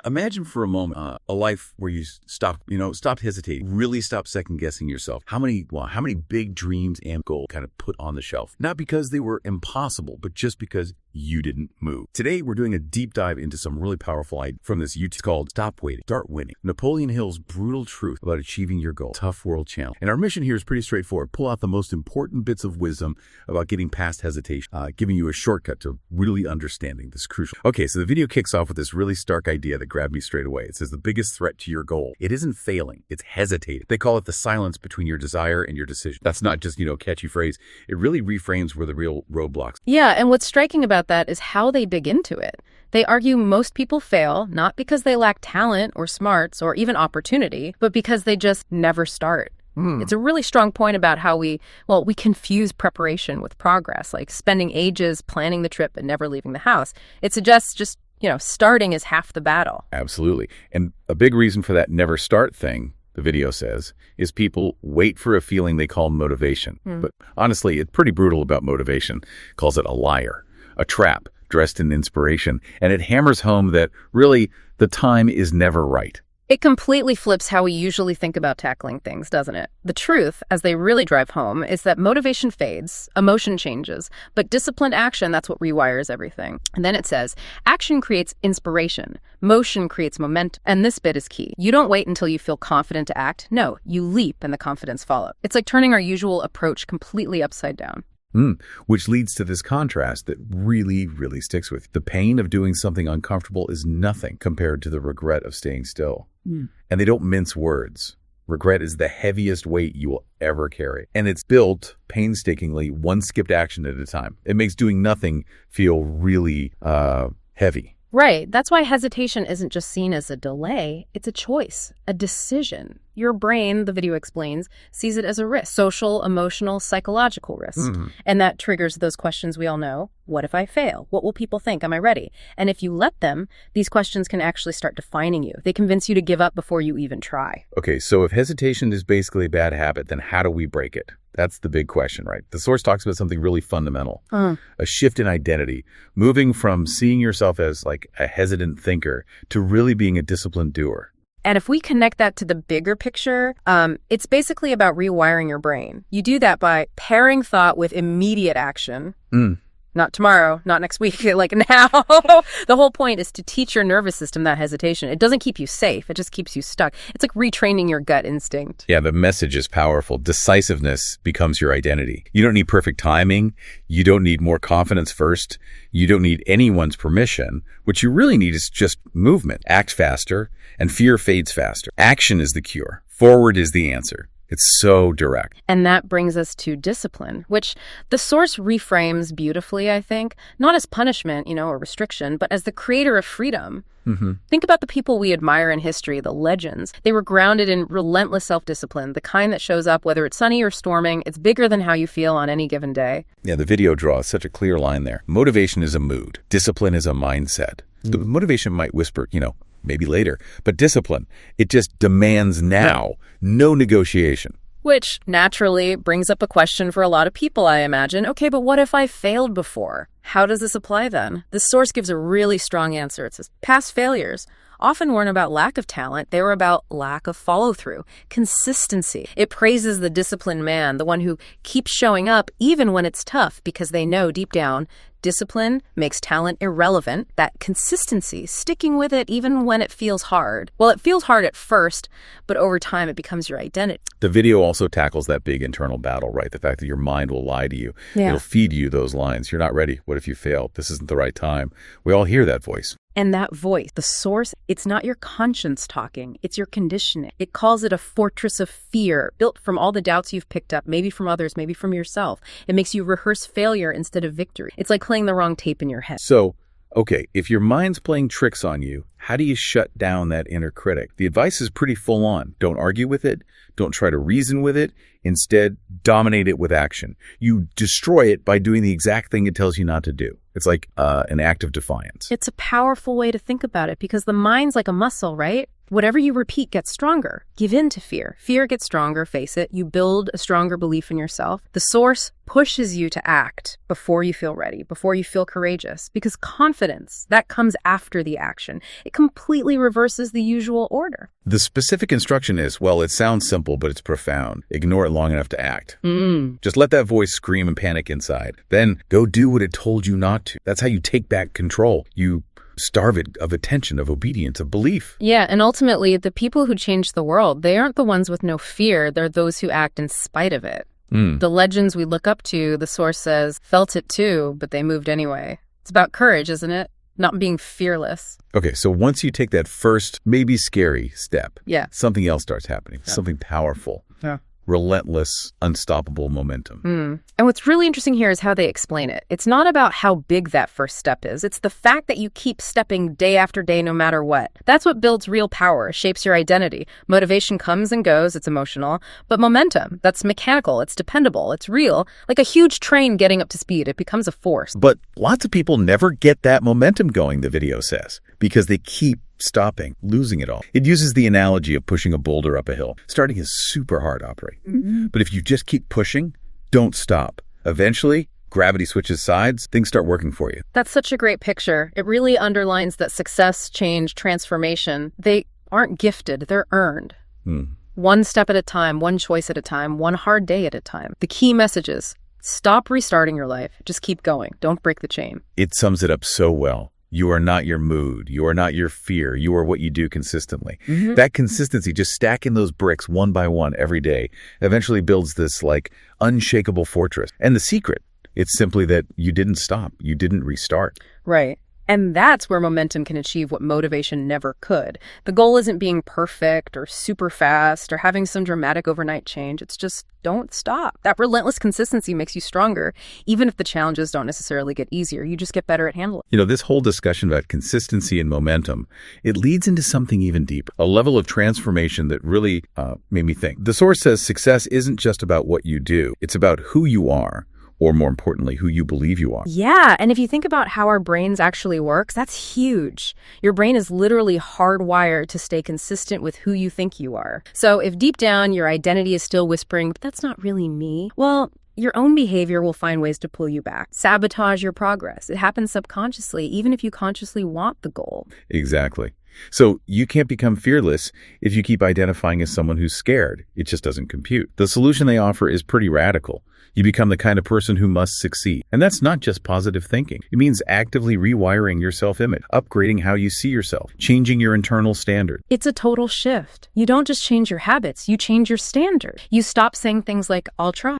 Imagine for a moment a life where you stop hesitating, really stop second guessing yourself. How many big dreams and goals kind of put on the shelf? Not because they were impossible, but just because you didn't move. Today, we're doing a deep dive into some really powerful ideas from this YouTube called Stop Waiting, Start Winning. Napoleon Hill's brutal truth about achieving your goal. Tough World Challenge. And our mission here is pretty straightforward. Pull out the most important bits of wisdom about getting past hesitation, giving you a shortcut to really understanding this crucial. Okay, so the video kicks off with this really stark idea that grabbed me straight away. It says the biggest threat to your goal, it isn't failing, it's hesitating. They call it the silence between your desire and your decision. That's not just, a catchy phrase. It really reframes where the real roadblocks. Yeah, and what's striking about that is how they dig into it. They argue most people fail, not because they lack talent or smarts or even opportunity, but because they just never start. It's a really strong point about how we confuse preparation with progress, like spending ages planning the trip and never leaving the house. It suggests just, starting is half the battle. Absolutely. And a big reason for that never start thing, the video says, is people wait for a feeling they call motivation. But honestly, it's pretty brutal about motivation. It calls it a liar, a trap dressed in inspiration. And it hammers home that really the time is never right. It completely flips how we usually think about tackling things, doesn't it? The truth, as they really drive home, is that motivation fades, emotion changes, but disciplined action, that's what rewires everything. And then it says, action creates inspiration, motion creates momentum, and this bit is key. You don't wait until you feel confident to act. No, you leap and the confidence follows. It's like turning our usual approach completely upside down. Which leads to this contrast that really, really sticks with you. The pain of doing something uncomfortable is nothing compared to the regret of staying still. And they don't mince words. Regret is the heaviest weight you will ever carry. And it's built painstakingly, one skipped action at a time. It makes doing nothing feel really heavy. Right. That's why hesitation isn't just seen as a delay. It's a choice, a decision. Your brain, the video explains, sees it as a risk, social, emotional, psychological risk. And that triggers those questions we all know. What if I fail? What will people think? Am I ready? And if you let them, these questions can actually start defining you. They convince you to give up before you even try. Okay, so if hesitation is basically a bad habit, then how do we break it? That's the big question, right? The source talks about something really fundamental, a shift in identity, moving from seeing yourself as like a hesitant thinker to really being a disciplined doer. And if we connect that to the bigger picture, it's basically about rewiring your brain. You do that by pairing thought with immediate action. Not tomorrow, not next week, like now. The whole point is to teach your nervous system that hesitation. It doesn't keep you safe. It just keeps you stuck. It's like retraining your gut instinct. Yeah, the message is powerful. Decisiveness becomes your identity. You don't need perfect timing. You don't need more confidence first. You don't need anyone's permission. What you really need is just movement. Act faster, and fear fades faster. Action is the cure. Forward is the answer. It's so direct. And that brings us to discipline, which the source reframes beautifully, I think, not as punishment, or restriction, but as the creator of freedom. Think about the people we admire in history, the legends. They were grounded in relentless self-discipline, the kind that shows up whether it's sunny or storming. It's bigger than how you feel on any given day. Yeah, the video draws such a clear line there. Motivation is a mood. Discipline is a mindset. The motivation might whisper, maybe later. But discipline, it just demands now, no negotiation. Which naturally brings up a question for a lot of people, I imagine. Okay, but what if I failed before? How does this apply then? The source gives a really strong answer. It says, past failures often weren't about lack of talent. They were about lack of follow-through, consistency. It praises the disciplined man, the one who keeps showing up even when it's tough, because they know deep down, discipline makes talent irrelevant. That consistency, sticking with it even when it feels hard. Well, it feels hard at first, but over time it becomes your identity. The video also tackles that big internal battle, right? The fact that your mind will lie to you. Yeah. It'll feed you those lines. You're not ready. What if you fail? This isn't the right time. We all hear that voice. And that voice, the source, it's not your conscience talking, it's your conditioning. It calls it a fortress of fear, built from all the doubts you've picked up, maybe from others, maybe from yourself. It makes you rehearse failure instead of victory. It's like playing the wrong tape in your head. So, okay, if your mind's playing tricks on you, how do you shut down that inner critic? The advice is pretty full on. Don't argue with it. Don't try to reason with it. Instead, dominate it with action. You destroy it by doing the exact thing it tells you not to do. It's like an act of defiance. It's a powerful way to think about it because the mind's like a muscle, right? Whatever you repeat gets stronger. Give in to fear. Fear gets stronger, face it. You build a stronger belief in yourself. The source pushes you to act before you feel ready, before you feel courageous, because confidence, that comes after the action. It completely reverses the usual order. The specific instruction is, well, it sounds simple, but it's profound. Ignore it long enough to act. Just let that voice scream and panic inside. Then go do what it told you not to. That's how you take back control. You starve it of attention, of obedience, of belief. Yeah, and ultimately, the people who change the world, they aren't the ones with no fear. They're those who act in spite of it. The legends we look up to, the source says, felt it too, but they moved anyway. It's about courage, isn't it? Not being fearless. Okay, so once you take that first, maybe scary step, something else starts happening, something powerful. Relentless, unstoppable momentum. And what's really interesting here is how they explain it. It's not about how big that first step is. It's the fact that you keep stepping day after day, no matter what. That's what builds real power, shapes your identity. Motivation comes and goes, it's emotional. But momentum, that's mechanical, it's dependable, it's real. Like a huge train getting up to speed, it becomes a force. But lots of people never get that momentum going, the video says, because they keep stopping, losing it all. It uses the analogy of pushing a boulder up a hill. Starting is super hard to operate. But if you just keep pushing, don't stop. Eventually, gravity switches sides, things start working for you. That's such a great picture. It really underlines that success, change, transformation, they aren't gifted, they're earned. One step at a time, one choice at a time, one hard day at a time. The key message is, stop restarting your life. Just keep going. Don't break the chain. It sums it up so well. You are not your mood. You are not your fear. You are what you do consistently. That consistency, just stacking those bricks one by one every day, eventually builds this like unshakable fortress. And the secret, it's simply that you didn't stop. You didn't restart. Right. And that's where momentum can achieve what motivation never could. The goal isn't being perfect or super fast or having some dramatic overnight change. It's just don't stop. That relentless consistency makes you stronger, even if the challenges don't necessarily get easier. You just get better at handling. You know, this whole discussion about consistency and momentum, it leads into something even deeper, a level of transformation that really made me think. The source says success isn't just about what you do. It's about who you are. Or more importantly, who you believe you are. Yeah, and if you think about how our brains actually work, that's huge. Your brain is literally hardwired to stay consistent with who you think you are. So if deep down your identity is still whispering, but that's not really me, well, your own behavior will find ways to pull you back, sabotage your progress. It happens subconsciously, even if you consciously want the goal. Exactly. So you can't become fearless if you keep identifying as someone who's scared. It just doesn't compute. The solution they offer is pretty radical. You become the kind of person who must succeed. And that's not just positive thinking. It means actively rewiring your self-image, upgrading how you see yourself, changing your internal standard. It's a total shift. You don't just change your habits, you change your standard. You stop saying things like, I'll try.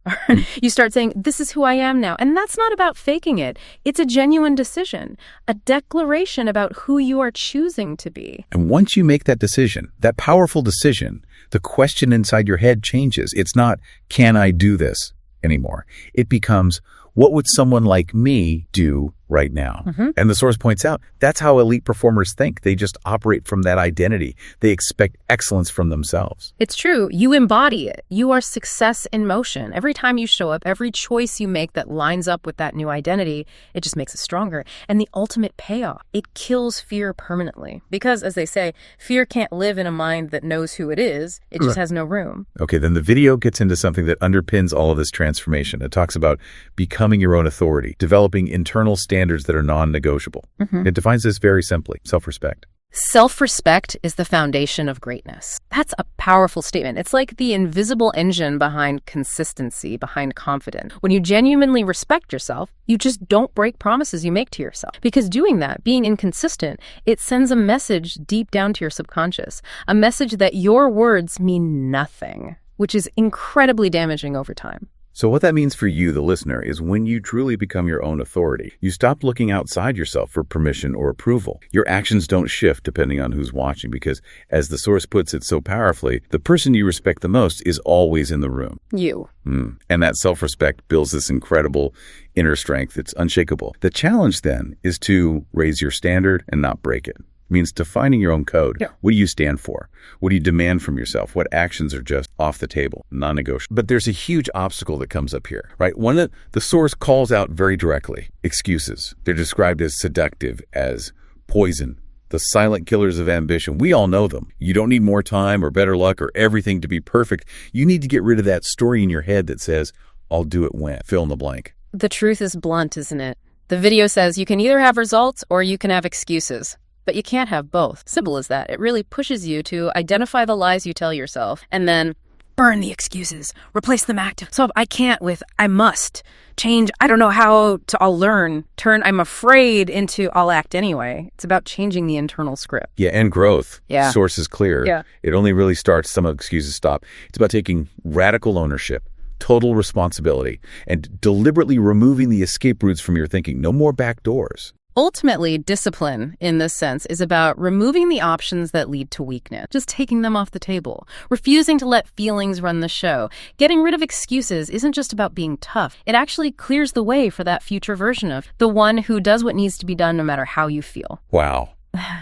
You start saying, this is who I am now. And that's not about faking it. It's a genuine decision, a declaration about who you are choosing to be. And once you make that decision, that powerful decision, the question inside your head changes. It's not, can I do this anymore? It becomes, what would someone like me do right now? And the source points out, that's how elite performers think. They just operate from that identity. They expect excellence from themselves. It's true. You embody it. You are success in motion. Every time you show up, every choice you make that lines up with that new identity, it just makes it stronger. And the ultimate payoff, it kills fear permanently. Because, as they say, fear can't live in a mind that knows who it is. It just has no room. Okay, then the video gets into something that underpins all of this transformation. It talks about becoming your own authority, developing internal standards that are non-negotiable. It defines this very simply, self-respect. Self-respect is the foundation of greatness. That's a powerful statement. It's like the invisible engine behind consistency, behind confidence. When you genuinely respect yourself, you just don't break promises you make to yourself. Because doing that, being inconsistent, it sends a message deep down to your subconscious, a message that your words mean nothing, which is incredibly damaging over time. So what that means for you, the listener, is when you truly become your own authority, you stop looking outside yourself for permission or approval. Your actions don't shift depending on who's watching because, as the source puts it so powerfully, the person you respect the most is always in the room. You. And that self-respect builds this incredible inner strength. It's unshakable. The challenge then is to raise your standard and not break it. Means defining your own code. What do you stand for? What do you demand from yourself? What actions are just off the table, non-negotiable? But there's a huge obstacle that comes up here, right? One that the source calls out very directly, excuses. They're described as seductive, as poison, The silent killers of ambition. We all know them. You don't need more time or better luck or everything to be perfect. You need to get rid of that story in your head that says, I'll do it when. Fill in the blank. The truth is blunt, isn't it? The video says you can either have results or you can have excuses. But you can't have both. Simple as that. It really pushes you to identify the lies you tell yourself and then burn the excuses. Replace them active. So I can't with I must. Change, I don't know how to, I'll learn. Turn I'm afraid into I'll act anyway. It's about changing the internal script. Yeah, and growth. Yeah. Source is clear. Yeah. It only really starts, some excuses stop. It's about taking radical ownership, total responsibility, and deliberately removing the escape routes from your thinking. No more back doors. Ultimately, discipline, in this sense, is about removing the options that lead to weakness, just taking them off the table, refusing to let feelings run the show. Getting rid of excuses isn't just about being tough. It actually clears the way for that future version of the one who does what needs to be done no matter how you feel. Wow.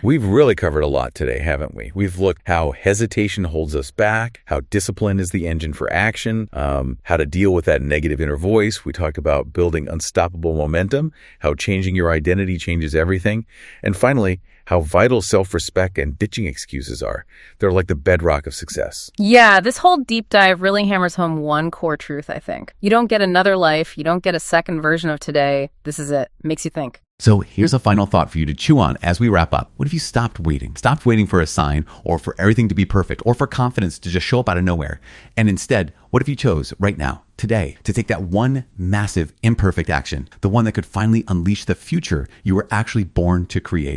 We've really covered a lot today, haven't we? We've looked how hesitation holds us back, how discipline is the engine for action, how to deal with that negative inner voice. We talked about building unstoppable momentum, how changing your identity changes everything, and finally, how vital self-respect and ditching excuses are. They're like the bedrock of success. Yeah, this whole deep dive really hammers home one core truth, I think. You don't get another life. You don't get a second version of today. This is it. Makes you think. So here's a final thought for you to chew on as we wrap up. What if you stopped waiting? Stopped waiting for a sign or for everything to be perfect or for confidence to just show up out of nowhere. And instead, what if you chose right now, today, to take that one massive imperfect action, the one that could finally unleash the future you were actually born to create?